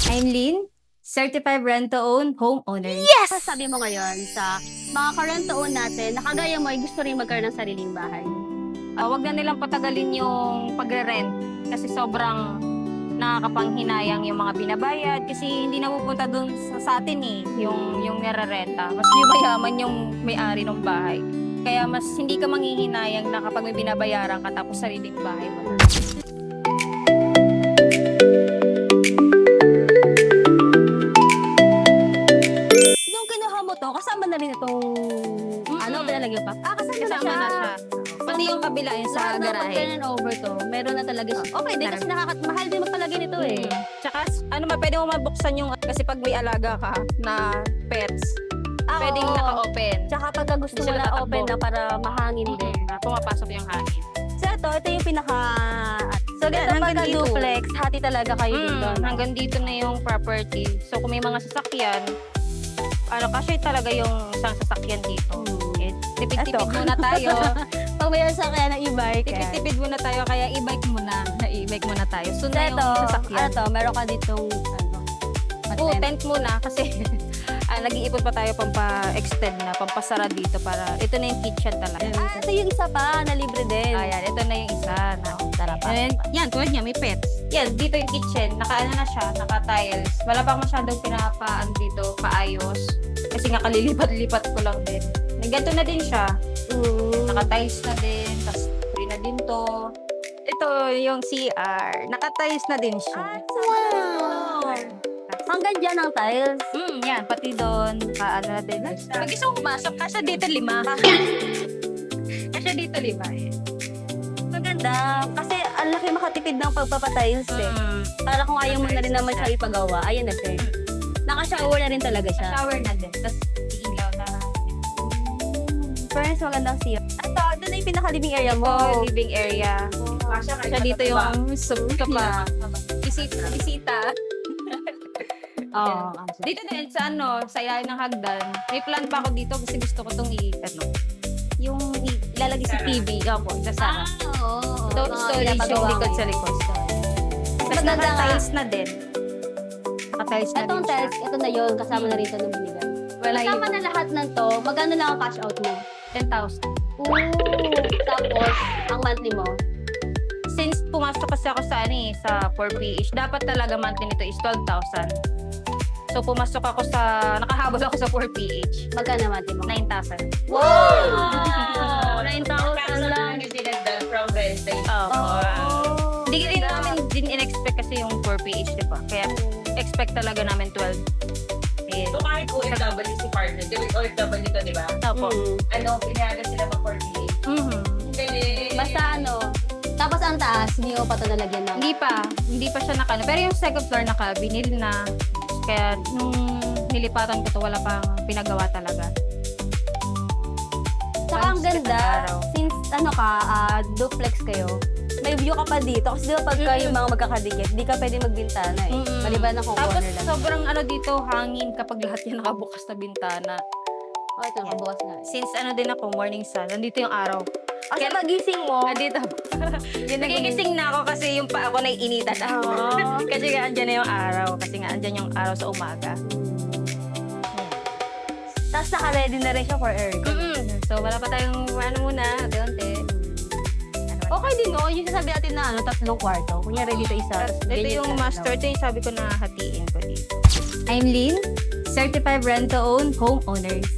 I'm Lynn, certified rent-to-own homeowner. Yes! Sabi mo ngayon sa mga ka-rent-to-own natin na kagaya mo ay gusto rin magkaroon ng sariling bahay. Wag na nilang patagalin yung pagre-rent kasi sobrang nakakapanghinayang yung mga binabayad kasi hindi napupunta dun sa atin yung nare-renta. Mas mayaman yung may-ari ng bahay. Kaya mas hindi ka manghihinayang na kapag may binabayaran ka tapos sariling bahay mo. Nung kinuha mo to, kasama na rin itong pinalagyan pa? Kasama na siya. Pati yung kabila yung sa Lahat ng garahe. pag-turn and over to, meron na talaga siya. Okay din kasi mahal din magpalagay nito eh. Tsaka, pwede mo mabuksan yung, kasi pag may alaga ka na pets, pwedeng naka-open. Tsaka pagka gusto mo Sila na tatakbo. open na para mahangin din. Pumapasok yung hangin. So ito yung pinaka... So Yan, ganito hanggang pagka dito. duplex, hati talaga kayo dito. no? Hanggang dito na yung property. So, kung may mga sasakyan, kasi talaga yung isang sasakyan dito. Eh, tipid-tipid Eto. muna tayo. Pag may sasakyan na e-bike, Tipid-tipid muna tayo, kaya e-bike muna. E-bike muna tayo. So, So na yung ito, sasakyan. meron ka ditong Tent muna kasi nag-iipon pa tayo pampa-extend na, pampasara dito para ito na yung kitchen talaga. ito yung isa pa na libre din. Ayan, ito na yung isa. Sarap. And yan, tulad niya, may pets. Yan, dito yung kitchen. Naka-ano na siya, naka-tiles. Wala pa masyadong pinapaan dito, paayos. Kasi nga kalilipat-lipat ko lang din. Ganito na din siya. Naka-tiles na din. Tapos free na din to. Ito yung CR. Naka-tiles na din siya. Wow! Hanggang dyan ang tiles. Yan, pati doon. Ano na din. Pag isang pumasok, kasya dito 5. Kasya dito 5 eh. Maganda. Kasi ang laki makatipid ng pagpapatiles eh. Para kung ayaw mo na rin naman siya ipagawa, ayan na siya eh. Naka-shower na rin talaga siya. Shower na din. Tapos ilaw na. Friends, magandang siya. Ito, doon na yung pinaka-living area mo. Oh, living area. Siya dito yung sofa. Bisita. Oo. Dito din sa sa ilalim ng hagdan. May plan pa ako dito kasi gusto ko itong yung ilalagay sa TV. Opo, sa Sara. Oo. Storage yung likod sa likod. Tapos Maganda nga. naka-tiles na din. Naka-tiles na Itong din siya. tiles, ito na yun. Kasama na rito ng binigay. Wala Kasama yung na lahat ng to, magkano lang ang cash out mo? 10,000. Tapos, ang monthly mo? Since pumasok kasi ako sa 4PH, dapat talaga monthly nito is 12,000. So pumasok ako nakahabol ako sa 4PH. Magkano monthly mo? 9,000. Wow! 9,000 lang. From renting. Hindi rin namin in-expect kasi yung 4PH, di ba? Kaya expect talaga namin 12. So kahit OFW si partner, di ba OFW to, di ba? Opo. Pinayagan sila mag-48. Galing. Basta tapos ang taas, hindi mo pa ito nalagyan ng... Hindi pa siya nakano. Pero yung second floor binil na. Kaya nung nilipatan ko to, wala pang pinagawa talaga. Saka ang ganda, since duplex kayo, may view ka pa dito. Kasi di ba pagka yung mga magkakadikit, di ka pwede magbintana eh. Maliban ng Tapos corner lang. sobrang dito, hangin kapag lahat yan nakabukas na bintana. Oh, ito, nakabukas nga. Since din ako, morning sun, nandito yung araw. Kasi pagising mo, Dito. Nagigising na ako kasi yung pa ako naiinitan ako. Kasi nga andyan na yung araw. Kasi nga andyan yung araw sa umaga. tapos naka-ready na rin siya for aircon. So wala pa tayong muna, unti-unti. Okay din no, yung sasabi natin na 3 kwarto. Kunyari dito isa. Ito yung master, ito yung sabi ko na hatiin ko dito. I'm Lynn, certified rent-to-own homeowners.